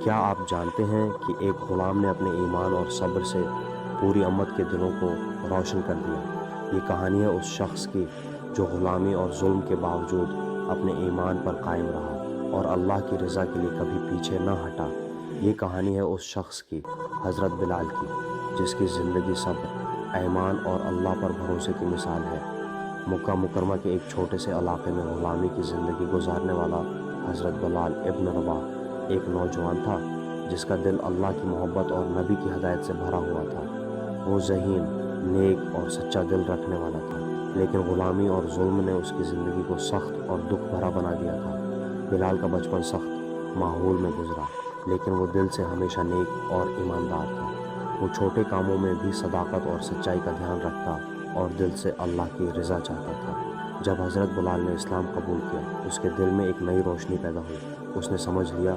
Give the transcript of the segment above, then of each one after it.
کیا آپ جانتے ہیں کہ ایک غلام نے اپنے ایمان اور صبر سے پوری امت کے دلوں کو روشن کر دیا؟ یہ کہانی ہے اس شخص کی جو غلامی اور ظلم کے باوجود اپنے ایمان پر قائم رہا اور اللہ کی رضا کے لیے کبھی پیچھے نہ ہٹا۔ یہ کہانی ہے اس شخص کی، حضرت بلال کی، جس کی زندگی صبر، ایمان اور اللہ پر بھروسے کی مثال ہے۔ مکہ مکرمہ کے ایک چھوٹے سے علاقے میں غلامی کی زندگی گزارنے والا حضرت بلال ابن رباح ایک نوجوان تھا جس کا دل اللہ کی محبت اور نبی کی ہدایت سے بھرا ہوا تھا۔ وہ ذہین، نیک اور سچا دل رکھنے والا تھا، لیکن غلامی اور ظلم نے اس کی زندگی کو سخت اور دکھ بھرا بنا دیا تھا۔ بلال کا بچپن سخت ماحول میں گزرا، لیکن وہ دل سے ہمیشہ نیک اور ایماندار تھا۔ وہ چھوٹے کاموں میں بھی صداقت اور سچائی کا دھیان رکھتا اور دل سے اللہ کی رضا چاہتا تھا۔ جب حضرت بلال نے اسلام قبول کیا، اس کے دل میں ایک نئی روشنی پیدا ہوئی۔ اس نے سمجھ لیا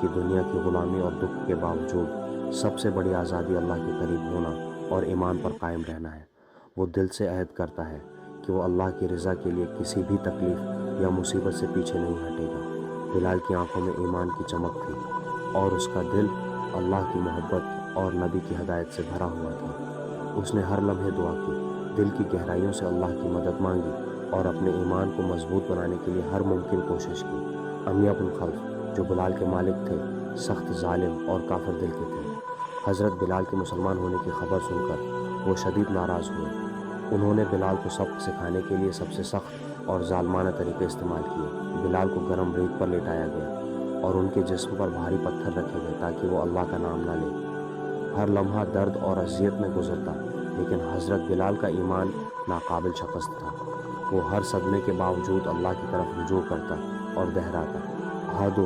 کہ دنیا کی غلامی اور دکھ کے باوجود سب سے بڑی آزادی اللہ کے قریب ہونا اور ایمان پر قائم رہنا ہے۔ وہ دل سے عہد کرتا ہے کہ وہ اللہ کی رضا کے لیے کسی بھی تکلیف یا مصیبت سے پیچھے نہیں ہٹے گا۔ بلال کی آنکھوں میں ایمان کی چمک تھی اور اس کا دل اللہ کی محبت اور نبی کی ہدایت سے بھرا ہوا تھا۔ اس نے ہر لمحے دعا کی، دل کی گہرائیوں سے اللہ کی مدد مانگی اور اپنے ایمان کو مضبوط بنانے کے لیے ہر ممکن کوشش کی۔ امیہ بن خلف، جو بلال کے مالک تھے، سخت ظالم اور کافر دل کے تھے۔ حضرت بلال کے مسلمان ہونے کی خبر سن کر وہ شدید ناراض ہوئے۔ انہوں نے بلال کو سبق سکھانے کے لیے سب سے سخت اور ظالمانہ طریقے استعمال کیے۔ بلال کو گرم ریت پر لٹایا گیا اور ان کے جسم پر بھاری پتھر رکھے گئے تاکہ وہ اللہ کا نام نہ لے۔ ہر لمحہ درد اور اذیت میں گزرتا، لیکن حضرت بلال کا ایمان ناقابل شکست تھا۔ وہ ہر صدمے کے باوجود اللہ کی طرف رجوع کرتا اور دہراتا، احد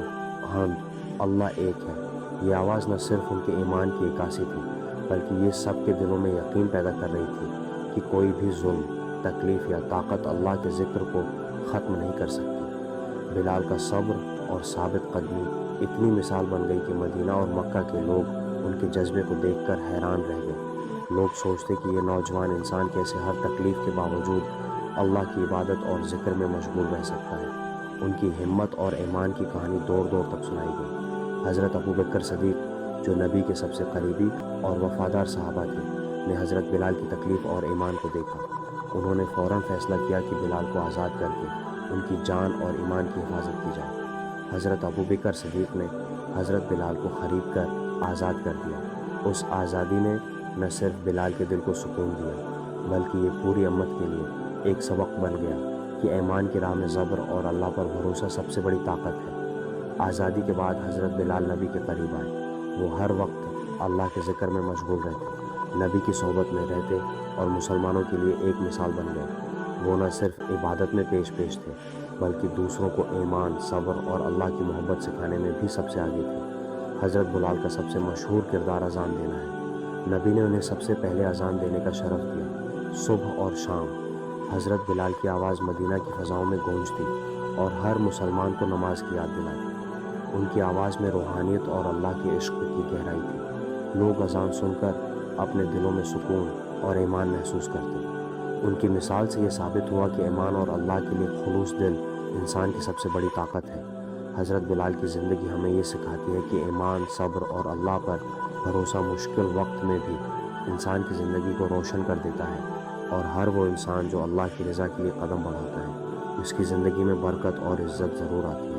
حمد اللہ ایک ہے۔ یہ آواز نہ صرف ان کے ایمان کی عکاسی تھی، بلکہ یہ سب کے دلوں میں یقین پیدا کر رہی تھی کہ کوئی بھی ظلم، تکلیف یا طاقت اللہ کے ذکر کو ختم نہیں کر سکتی۔ بلال کا صبر اور ثابت قدمی اتنی مثال بن گئی کہ مدینہ اور مکہ کے لوگ ان کے جذبے کو دیکھ کر حیران رہ گئے۔ لوگ سوچتے کہ یہ نوجوان انسان کیسے ہر تکلیف کے باوجود اللہ کی عبادت اور ذکر میں مشغول رہ سکتا ہے۔ ان کی ہمت اور ایمان کی کہانی دور دور تک سنائی گئی۔ حضرت ابوبکر صدیق، جو نبی کے سب سے قریبی اور وفادار صحابہ تھے، نے حضرت بلال کی تکلیف اور ایمان کو دیکھا۔ انہوں نے فوراً فیصلہ کیا کہ بلال کو آزاد کر کے ان کی جان اور ایمان کی حفاظت کی جائے۔ حضرت ابوبکر صدیق نے حضرت بلال کو خرید کر آزاد کر دیا۔ اس آزادی نے نہ صرف بلال کے دل کو سکون دیا، بلکہ یہ پوری امت کے لیے ایک سبق بن گیا کہ ایمان کی راہ میں صبر اور اللہ پر بھروسہ سب سے بڑی طاقت ہے۔ آزادی کے بعد حضرت بلال نبی کے قریب آئے۔ وہ ہر وقت اللہ کے ذکر میں مشغول رہتے، نبی کی صحبت میں رہتے اور مسلمانوں کے لیے ایک مثال بن گئے۔ وہ نہ صرف عبادت میں پیش تھے، بلکہ دوسروں کو ایمان، صبر اور اللہ کی محبت سکھانے میں بھی سب سے آگے تھے۔ حضرت بلال کا سب سے مشہور کردار اذان دینا ہے۔ نبی نے انہیں سب سے پہلے اذان دینے کا شرف دیا، صبح اور شام۔ حضرت بلال کی آواز مدینہ کی فضاؤں میں گونجتی اور ہر مسلمان کو نماز کی یاد دلاتی۔ ان کی آواز میں روحانیت اور اللہ کے عشق کی گہرائی تھی۔ لوگ اذان سن کر اپنے دلوں میں سکون اور ایمان محسوس کرتے۔ ان کی مثال سے یہ ثابت ہوا کہ ایمان اور اللہ کے لیے خلوص دل انسان کی سب سے بڑی طاقت ہے۔ حضرت بلال کی زندگی ہمیں یہ سکھاتی ہے کہ ایمان، صبر اور اللہ پر بھروسہ مشکل وقت میں بھی انسان کی زندگی کو روشن کر دیتا ہے، اور ہر وہ انسان جو اللہ کی رضا کے لیے قدم بڑھاتا ہے، اس کی زندگی میں برکت اور عزت ضرور آتی ہے۔